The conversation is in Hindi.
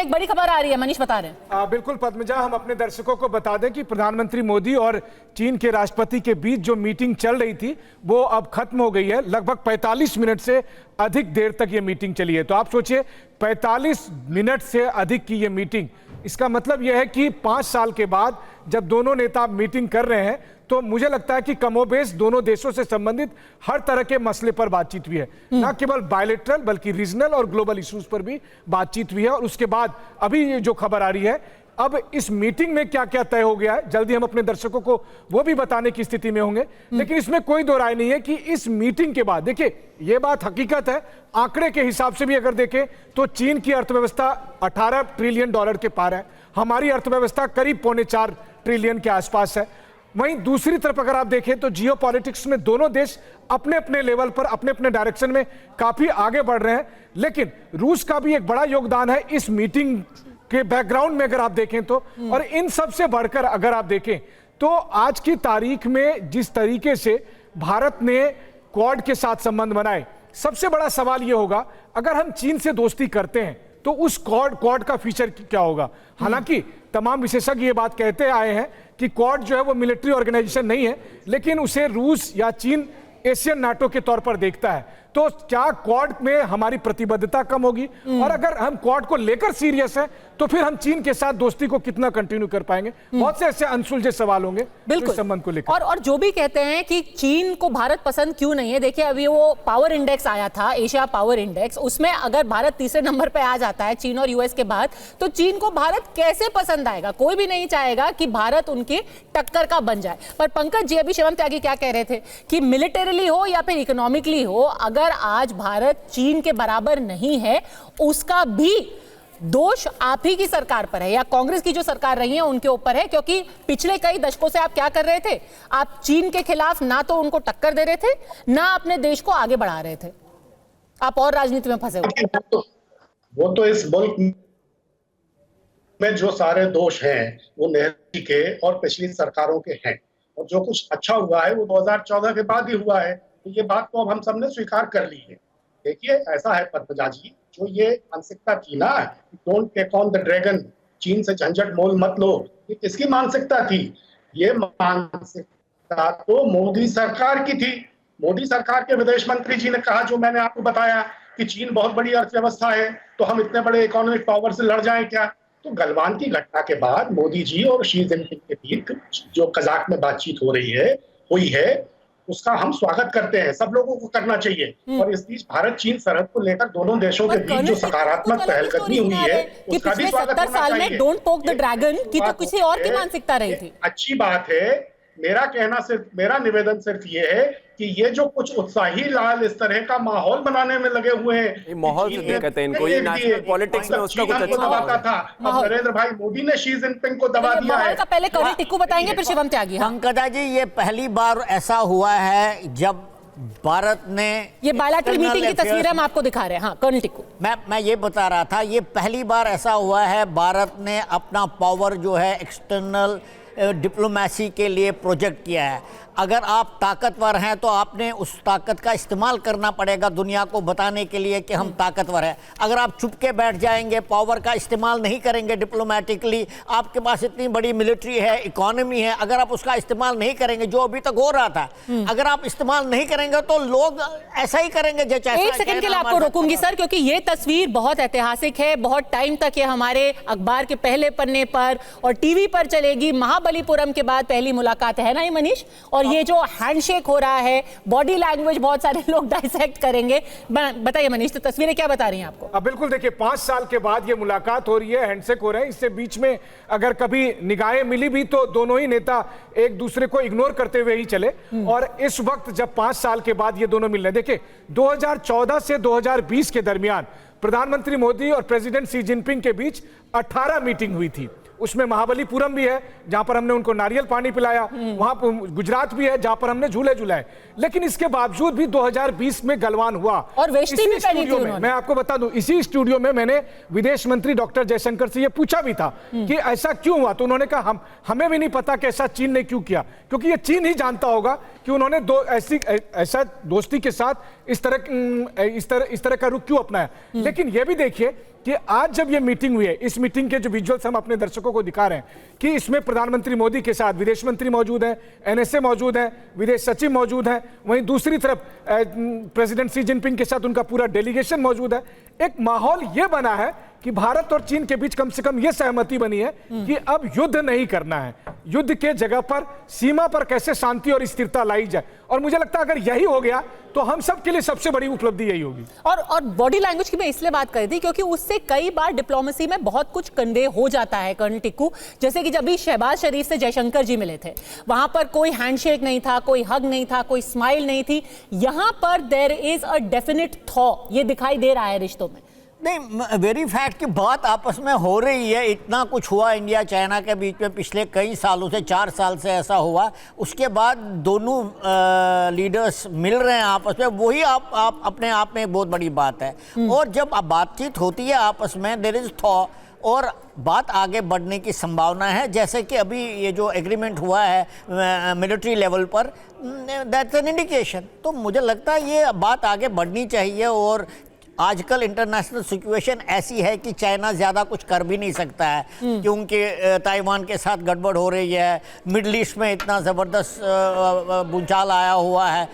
एक बड़ी खबर आ रही है, मनीष बता रहे हैं। बिल्कुल पद्मजा, हम अपने दर्शकों को बता दें कि प्रधानमंत्री मोदी और चीन के राष्ट्रपति के बीच जो मीटिंग चल रही थी वो अब खत्म हो गई है। लगभग 45 मिनट से अधिक देर तक ये मीटिंग चली है। तो आप सोचिए 45 मिनट से अधिक की ये मीटिंग, इसका मतलब यह है कि 5 साल के बाद जब दोनों नेता मीटिंग कर रहे हैं तो मुझे लगता है कि कमोबेश दोनों देशों से संबंधित हर तरह के मसले पर बातचीत हुई है। न केवल बायलैटरल बल्कि रीजनल और ग्लोबल इश्यूज पर भी बातचीत हुई है। और उसके बाद अभी ये जो खबर आ रही है, अब इस मीटिंग में क्या क्या तय हो गया है जल्दी हम अपने दर्शकों को वो भी बताने की स्थिति में होंगे। लेकिन इसमें कोई दो राय नहीं है कि इस मीटिंग के बाद, देखिए ये बात हकीकत है, आंकड़े के हिसाब से भी अगर देखें तो चीन की अर्थव्यवस्था 18 ट्रिलियन डॉलर के पार है, हमारी अर्थव्यवस्था करीब 4.25 ट्रिलियन के आसपास है। वहीं दूसरी तरफ अगर आप देखें तो जियो पॉलिटिक्स में दोनों देश अपने अपने लेवल पर अपने अपने डायरेक्शन में काफी आगे बढ़ रहे हैं। लेकिन रूस का भी एक बड़ा योगदान है इस मीटिंग के बैकग्राउंड में अगर आप देखें तो। और इन सब से बढ़कर अगर आप देखें तो आज की तारीख में जिस तरीके से भारत ने क्वाड के साथ संबंध बनाए, सबसे बड़ा सवाल यह होगा अगर हम चीन से दोस्ती करते हैं तो उस क्वाड का फीचर क्या होगा। हालांकि तमाम विशेषज्ञ ये बात कहते आए हैं कि क्वाड जो है वो मिलिट्री ऑर्गेनाइजेशन नहीं है, लेकिन उसे रूस या चीन एशियन नाटो के तौर पर देखता है। तो क्या क्वाड में हमारी प्रतिबद्धता कम होगी? और अगर हम क्वाड को लेकर सीरियस हैं तो फिर हम चीन के साथ दोस्ती को कितना कंटिन्यू कर पाएंगे? बहुत से ऐसे अनसुलझे सवाल होंगे बिल्कुल इस संबंध को लेकर। और जो भी कहते हैं कि चीन को भारत पसंद क्यों नहीं है, देखिए अभी वो पावर इंडेक्स आया था, एशिया पावर इंडेक्स, उसमें अगर भारत तीसरे नंबर पे आ जाता है चीन और यूएस के बाद, तो चीन को भारत कैसे पसंद आएगा? कोई भी नहीं चाहेगा कि भारत उनकी टक्कर का बन जाए। पर पंकज जी, अभी शिवम त्यागी क्या कह रहे थे कि मिलिटरीली हो या फिर इकोनॉमिकली हो, अगर आज भारत चीन के बराबर नहीं है, उसका भी दोष आप ही की सरकार पर है या कांग्रेस की जो सरकार रही है उनके ऊपर है। क्योंकि पिछले कई दशकों से आप क्या कर रहे थे? आप चीन के खिलाफ ना तो उनको टक्कर दे रहे थे, ना अपने देश को आगे बढ़ा रहे थे। आप और राजनीति में फंसे हुए। वो तो इस मुल्क में जो सारे दोष हैं वो नेहरू के और पिछली सरकारों के हैं, और जो कुछ अच्छा हुआ है वो 2014 के बाद ही हुआ है। तो ये बात तो अब हम सबने स्वीकार कर ली है। देखिए ऐसा है पद्मजा जी, जो ये मानसिकता थी ना, don't take on the dragon, चीन से झंझट मोल मत लो, ये किसकी मानसिकता थी? ये मानसिकता तो मोदी सरकार की थी। मोदी सरकार के विदेश मंत्री जी ने कहा, जो मैंने आपको बताया, कि चीन बहुत बड़ी अर्थव्यवस्था है तो हम इतने बड़े इकोनॉमिक पावर से लड़ जाएं क्या? तो गलवान की घटना के बाद मोदी जी और शी जिनपिंग के बीच जो कजाक में बातचीत हुई है उसका हम स्वागत करते हैं, सब लोगों को करना चाहिए। और इस बीच भारत चीन सरहद को लेकर दोनों देशों के बीच जो सकारात्मक पहलकदमी हुई है उसका भी स्वागत होना चाहिए। डोंट पोक द ड्रैगन की तो किसी और की मानसिकता रही थी। अच्छी बात है। मेरा निवेदन सिर्फ ये है कि ये जो कुछ उत्साही लाल इस तरह का माहौल बनाने में लगे हुए हैं, माहौल से दिक्कत है इनको, ये नेशनल पॉलिटिक्स में उसका कुछ अच्छा दबाता था। अब नरेंद्र भाई मोदी ने शी जिनपिंग को दबा दिया है। पहले कर्नल टिक्कू बताएंगे, फिर शिवम त्यागी। पंकजा जी, ये पहली बार ऐसा हुआ है जब भारत ने, ये बायलैटरल मीटिंग की तस्वीर हम आपको दिखा रहे हैं। हाँ कर्नल टिक्कू, मैं ये बता रहा था, ये पहली बार ऐसा हुआ है भारत ने अपना पावर जो है एक्सटर्नल डिप्लोमेसी के लिए प्रोजेक्ट किया है। अगर आप ताकतवर हैं तो आपने उस ताकत का इस्तेमाल करना पड़ेगा दुनिया को बताने के लिए कि हम ताकतवर हैं। अगर आप चुप के बैठ जाएंगे, पावर का इस्तेमाल नहीं करेंगे डिप्लोमेटिकली, आपके पास इतनी बड़ी मिलिट्री है, इकोनॉमी है, अगर आप उसका इस्तेमाल नहीं करेंगे, जो अभी तक हो रहा था, अगर आप इस्तेमाल नहीं करेंगे तो लोग ऐसा ही करेंगे। एक सेकंड के लिए आपको रोकूंगी सर, क्योंकि ये तस्वीर बहुत ऐतिहासिक है। बहुत टाइम तक ये हमारे अखबार के पहले पन्ने पर और टीवी पर चलेगी। महाबलीपुरम के बाद पहली मुलाकात है ना ये मनीष, और ये जो हैंडशेक हो रहा है, बॉडी लैंग्वेज बहुत सारे लोग डाइसेक्ट करेंगे। बताइए मनीष, तो तस्वीरें क्या बता रही हैं आपको? बिल्कुल, देखिए 5 साल के बाद ये मुलाकात हो रही है, हैंडशेक हो रहे हैं। इससे बीच में अगर कभी निगाहें मिली भी तो दोनों ही नेता एक दूसरे को इग्नोर करते हुए ही चले। और इस वक्त जब 5 साल के बाद ये दोनों मिल रहे हैं, देखिए 2014 से 2020 के दरमियान प्रधानमंत्री मोदी और प्रेसिडेंट शी जिनपिंग के बीच 18 मीटिंग हुई थी। उसमें महाबलीपुरम भी है जहां पर हमने उनको नारियल पानी पिलाया, वहां पर गुजरात भी है जहां पर हमने झूले झुलाए। लेकिन इसके बावजूद भी 2020 में गलवान हुआ। और वेष्टी भी पहनी थी उन्होंने। मैं आपको बता दूं, इसी स्टूडियो में मैंने विदेश मंत्री डॉक्टर जयशंकर से ये पूछा भी था कि ऐसा क्यों हुआ, तो उन्होंने कहा हमें भी नहीं पता कि ऐसा चीन ने क्यों किया, क्योंकि ये चीन ही जानता होगा कि उन्होंने ऐसा दोस्ती के साथ इस तरह का रुख क्यों अपनाया। लेकिन यह भी देखिए कि आज जब ये मीटिंग हुई है, इस मीटिंग के जो विजुअल्स हम अपने दर्शकों को दिखा रहे हैं कि इसमें प्रधानमंत्री मोदी के साथ विदेश मंत्री मौजूद हैं, एनएसए मौजूद हैं, विदेश सचिव मौजूद हैं, वहीं दूसरी तरफ प्रेसिडेंट शी जिनपिंग के साथ उनका पूरा डेलीगेशन मौजूद है। एक माहौल यह बना है कि भारत और चीन के बीच कम से कम यह सहमति बनी है कि अब युद्ध नहीं करना है, युद्ध के जगह पर सीमा पर कैसे शांति और स्थिरता लाई जाए। और मुझे लगता है अगर यही हो गया तो हम सब के लिए सबसे बड़ी उपलब्धि यही होगी। और बॉडी लैंग्वेज की मैं इसलिए बात कर रही थी क्योंकि उससे कई बार डिप्लोमेसी में बहुत कुछ कन्वे हो जाता है कर्नल टिक्कू। जैसे कि जब भी शहबाज शरीफ से जयशंकर जी मिले थे, वहां पर कोई हैंडशेक नहीं था, कोई हग नहीं था, कोई स्माइल नहीं थी। यहां पर there is a definite thaw, ये दिखाई दे रहा है रिश्तों में। नहीं, वेरी फैक्ट की बात आपस में हो रही है। इतना कुछ हुआ इंडिया चाइना के बीच में पिछले कई सालों से, 4 साल से ऐसा हुआ। उसके बाद दोनों लीडर्स मिल रहे हैं आपस में, वही आप अपने आप में बहुत बड़ी बात है। और जब बातचीत होती है आपस में, देयर इज थॉ और बात आगे बढ़ने की संभावना है। जैसे कि अभी ये जो एग्रीमेंट हुआ है मिलिट्री लेवल पर, दैट्स एन इंडिकेशन। तो मुझे लगता है ये बात आगे बढ़नी चाहिए। और आजकल इंटरनेशनल सिचुएशन ऐसी है कि चाइना ज़्यादा कुछ कर भी नहीं सकता है, क्योंकि ताइवान के साथ गड़बड़ हो रही है, मिडल ईस्ट में इतना ज़बरदस्त भूचाल आया हुआ है।